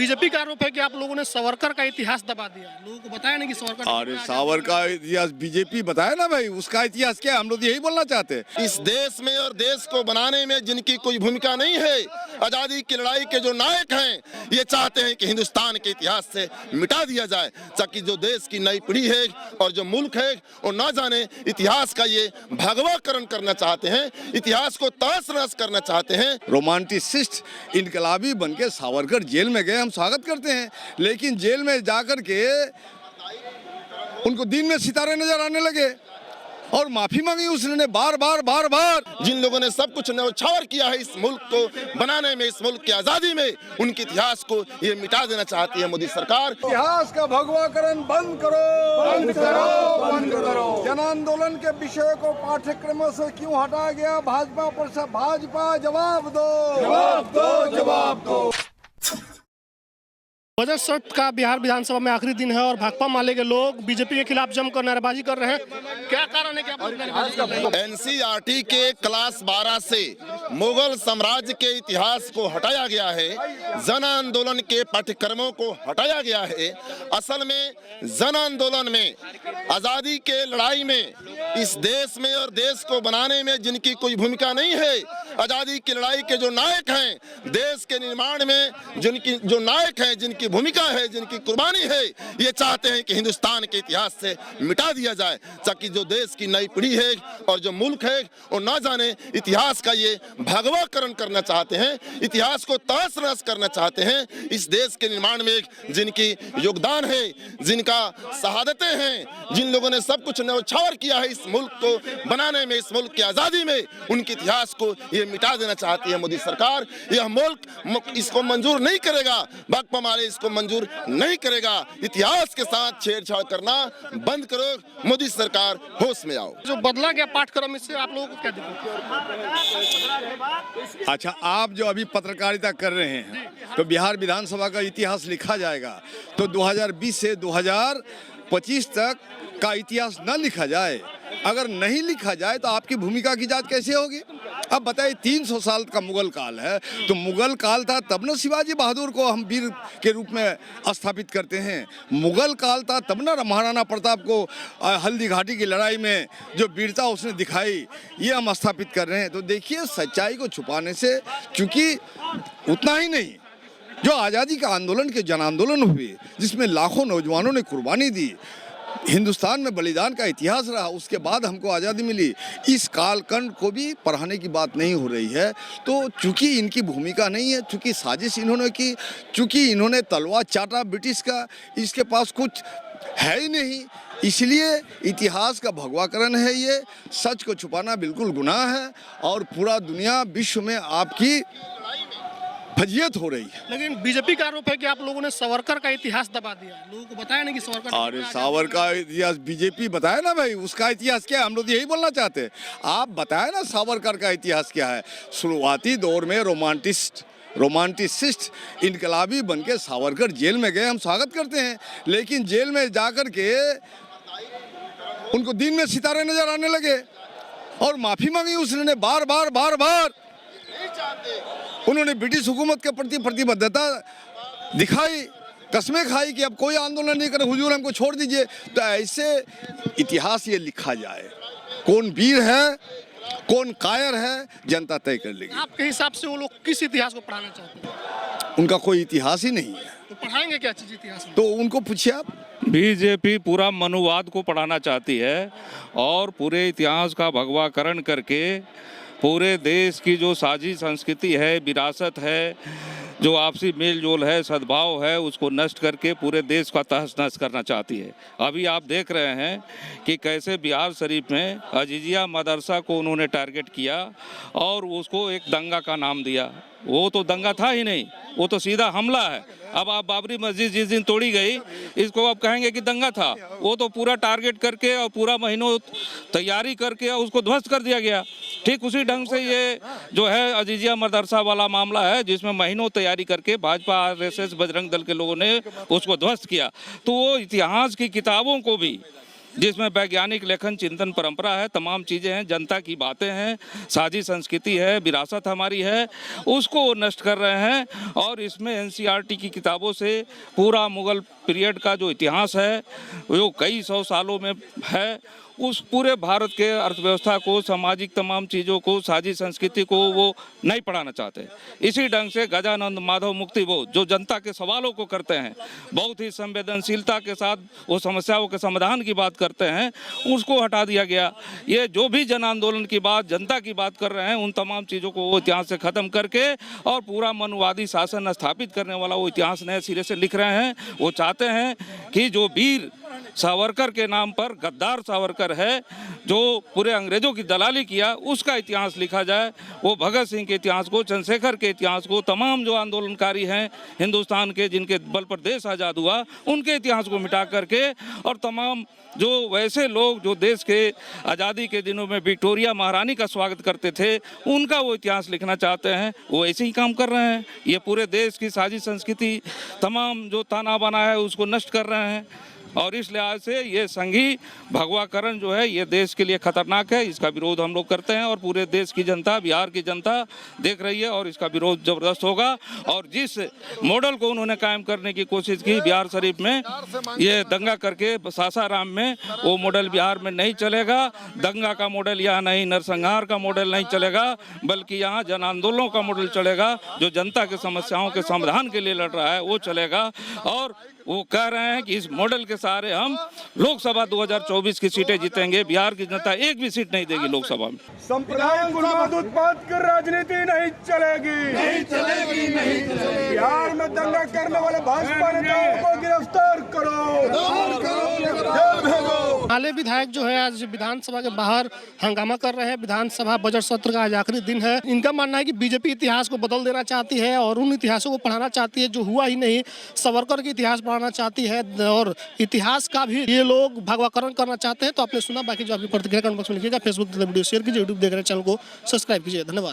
BJP का आरोप है कि आप लोगों ने सावरकर का इतिहास दबा दिया, लोगों को बताया नहीं कि सावरकर। अरे सावरकर का इतिहास बीजेपी बताया ना भाई, उसका इतिहास क्या है? हम लोग तो यही बोलना चाहते हैं। इस देश में और देश को बनाने में जिनकी कोई भूमिका नहीं है, आजादी की लड़ाई के जो नायक हैं, ये चाहते हैं कि हिंदुस्तान के इतिहास से मिटा दिया जाए, ताकि जो देश की नई पीढ़ी है और जो मुल्क है वो ना जाने। इतिहास का ये भगवाकरण करना चाहते हैं, इतिहास को तहस नहस करना चाहते हैं। रोमांटिसिस्ट इनकलाबी बन के सावरकर जेल में गए, हम स्वागत करते हैं, लेकिन जेल में जाकर के उनको दिन में सितारे नजर आने लगे और माफी मांगी उसने बार बार। जिन लोगों ने सब कुछ न्यौछावर किया है इस मुल्क को बनाने में, इस मुल्क की आजादी में, उनके इतिहास को ये मिटा देना चाहती है मोदी सरकार। इतिहास का भगवाकरण बंद करो, बंद करो, बंद करो। जन आंदोलन के विषय को पाठ्यक्रमों से क्यों हटाया गया? भाजपा पर से भाजपा जवाब दो, जवाब दो, जवाब दो। बजट सत्र का बिहार विधानसभा में आखिरी दिन है और भाकपा माले के लोग बीजेपी के खिलाफ जमकर नारेबाजी कर रहे हैं। क्या कारण है कि आप लोग नारेबाजी कर रहे हैं? एनसीईआरटी के क्लास 12 से मुगल साम्राज्य के इतिहास को हटाया गया है, जन आंदोलन के पाठ्यक्रमों को हटाया गया है। असल में जन आंदोलन में, आजादी के लड़ाई में, इस देश में और देश को बनाने में जिनकी कोई भूमिका नहीं है, आजादी की लड़ाई के जो नायक हैं, देश के निर्माण में जिनकी जो नायक हैं, जिनकी भूमिका है, जिनकी कुर्बानी है, ये चाहते हैं कि हिंदुस्तान के इतिहास से मिटा दिया जाए, ताकि जो देश की नई पीढ़ी है और जो मुल्क है वो ना जाने। इतिहास का ये भगवाकरण करना चाहते हैं, इतिहास को तहस नहस करना चाहते हैं। इस देश के निर्माण में जिनकी योगदान है, जिनका शहादतें हैं, जिन लोगों ने सब कुछ न्यौछावर किया है इस मुल्क को बनाने में, इस मुल्क की आजादी में, उनके इतिहास को ये मिटा देना चाहती है मोदी सरकार। यह मुल्क इसको मंजूर नहीं करेगा, भाकपा माले इसको मंजूर नहीं करेगा। इतिहास के साथ छेड़छाड़ करना बंद करो, मोदी सरकार होश में आओ। जो बदला गया पाठ्यक्रम, इससे आप लोगों को क्या दिक्कत? अच्छा, आप जो अभी पत्रकारिता कर रहे हैं तो बिहार विधानसभा का इतिहास लिखा जाएगा, तो 2020 से 2025 तक का इतिहास न लिखा जाए, अगर नहीं लिखा जाए तो आपकी भूमिका की जांच कैसे होगी? अब बताइए, 300 साल का मुगल काल है, तो मुगल काल था तब न शिवाजी बहादुर को हम वीर के रूप में स्थापित करते हैं। मुगल काल था तब न महाराणा प्रताप को हल्दी घाटी की लड़ाई में जो वीरता उसने दिखाई, ये हम स्थापित कर रहे हैं। तो देखिए, सच्चाई को छुपाने से, चूंकि उतना ही नहीं, जो आज़ादी का आंदोलन के जन आंदोलन हुए जिसमें लाखों नौजवानों ने कुर्बानी दी, हिंदुस्तान में बलिदान का इतिहास रहा, उसके बाद हमको आज़ादी मिली, इस कालखंड को भी पढ़ाने की बात नहीं हो रही है। तो चूंकि इनकी भूमिका नहीं है, चूंकि साजिश इन्होंने की, चूंकि इन्होंने तलवार चाटा ब्रिटिश का, इसके पास कुछ है ही नहीं, इसलिए इतिहास का भगवाकरण है। ये सच को छुपाना बिल्कुल गुनाह है और पूरा दुनिया विश्व में आपकी फजियत हो रही है। लेकिन बीजेपी का आरोप है कि आप लोगों ने सावरकर का इतिहास दबा दिया, लोगों को बताया नहीं कि सावरकर। अरे सावरकर का इतिहास बीजेपी बताया ना भाई, उसका इतिहास क्या है? हम लोग यही बोलना चाहते हैं। आप बताए ना सावरकर का इतिहास क्या है। शुरुआती दौर में रोमांटिसिस्ट इनकलाबी बन के सावरकर जेल में गए, हम स्वागत करते हैं, लेकिन जेल में जाकर के उनको दिन में सितारे नजर आने लगे और माफी मांगी उसने बार। उन्होंने ब्रिटिश हुकूमत के प्रति प्रतिबद्धता दिखाई, कस्में खाई कि अब कोई आंदोलन नहीं करे, हुजूर हमको छोड़ दीजिए। तो ऐसे इतिहास ये लिखा जाए, कौन वीर है, कौन कायर है, जनता तय कर लेगी। आपके हिसाब से वो लोग किस इतिहास को पढ़ाना चाहते हैं? उनका कोई इतिहास ही नहीं है, तो पढ़ाएंगे क्या चीज इतिहास में? तो उनको पूछिए आप। बीजेपी पूरा मनुवाद को पढ़ाना चाहती है और पूरे इतिहास का भगवाकरण करके पूरे देश की जो साझी संस्कृति है, विरासत है, जो आपसी मेल जोल है, सद्भाव है, उसको नष्ट करके पूरे देश का तहस नहस करना चाहती है। अभी आप देख रहे हैं कि कैसे बिहार शरीफ में अजीजिया मदरसा को उन्होंने टारगेट किया और उसको एक दंगा का नाम दिया। वो तो दंगा था ही नहीं, वो तो सीधा हमला है। अब आप बाबरी मस्जिद जिस दिन तोड़ी गई, इसको आप कहेंगे कि दंगा था। वो तो पूरा टारगेट करके और पूरा महीनों तैयारी करके उसको ध्वस्त कर दिया गया। ठीक उसी ढंग से ये जो है अजीजिया मदरसा वाला मामला है, जिसमें महीनों तैयारी करके भाजपा, आरएसएस, बजरंग दल के लोगों ने उसको ध्वस्त किया। तो वो इतिहास की किताबों को भी जिसमें वैज्ञानिक लेखन चिंतन परंपरा है, तमाम चीज़ें हैं, जनता की बातें हैं, साझी संस्कृति है, विरासत हमारी है, उसको वो नष्ट कर रहे हैं। और इसमें एनसीईआरटी की किताबों से पूरा मुगल पीरियड का जो इतिहास है वो कई सौ सालों में है, उस पूरे भारत के अर्थव्यवस्था को, सामाजिक तमाम चीज़ों को, साझी संस्कृति को वो नहीं पढ़ाना चाहते। इसी ढंग से गजानंद माधव मुक्ति बोध जो जनता के सवालों को करते हैं, बहुत ही संवेदनशीलता के साथ वो समस्याओं के समाधान की बात करते हैं, उसको हटा दिया गया। ये जो भी जन आंदोलन की बात, जनता की बात कर रहे हैं, उन तमाम चीज़ों को वो इतिहास से ख़त्म करके और पूरा मनुवादी शासन स्थापित करने वाला वो इतिहास नए सिरे से लिख रहे हैं। वो चाहते हैं कि जो वीर सावरकर के नाम पर गद्दार सावरकर है, जो पूरे अंग्रेजों की दलाली किया, उसका इतिहास लिखा जाए। वो भगत सिंह के इतिहास को, चंद्रशेखर के इतिहास को, तमाम जो आंदोलनकारी हैं हिंदुस्तान के, जिनके बल पर देश आज़ाद हुआ, उनके इतिहास को मिटा करके, और तमाम जो वैसे लोग जो देश के आज़ादी के दिनों में विक्टोरिया महारानी का स्वागत करते थे, उनका वो इतिहास लिखना चाहते हैं। वो ऐसे ही काम कर रहे हैं। ये पूरे देश की साझी संस्कृति, तमाम जो ताना बाना है, उसको नष्ट कर रहे हैं। और इस लिहाज से ये संघी भगवाकरण जो है ये देश के लिए खतरनाक है। इसका विरोध हम लोग करते हैं और पूरे देश की जनता, बिहार की जनता देख रही है और इसका विरोध जबरदस्त होगा। और जिस मॉडल को उन्होंने कायम करने की कोशिश की बिहार शरीफ में, ये दंगा करके सासाराम में, वो मॉडल बिहार में नहीं चलेगा। दंगा का मॉडल यहाँ नहीं, नरसंहार का मॉडल नहीं चलेगा, बल्कि यहाँ जन आंदोलनों का मॉडल चलेगा। जो जनता के समस्याओं के समाधान के लिए लड़ रहा है वो चलेगा। और वो कह रहे हैं कि इस मॉडल के सहारे हम लोकसभा 2024 की सीटें जीतेंगे। बिहार की जनता एक भी सीट नहीं देगी लोकसभा में। संप्रदाय उन्माद उत्पाद कर राजनीति नहीं चलेगी, नहीं चलेगी, नहीं चलेगी। बिहार में दंगा करने वाले भाजपा नेताओं को गिरफ्तार करो, जेल भेजो। हाले विधायक जो है आज विधानसभा के बाहर हंगामा कर रहे हैं। विधानसभा बजट सत्र का आज आखिरी दिन है। इनका मानना है कि बीजेपी इतिहास को बदल देना चाहती है और उन इतिहासों को पढ़ाना चाहती है जो हुआ ही नहीं। सावरकर की इतिहास पढ़ाना चाहती है और इतिहास का भी ये लोग भगवाकरण करना चाहते हैं। तो आपने सुना, बाकी जो आपकी प्रतिक्रिया कमेंट बॉक्स में लिखिएगा। फेसबुक वीडियो शेयर कीजिए, यूट्यूब देख रहे हैं चैनल को सब्सक्राइब कीजिए। धन्यवाद।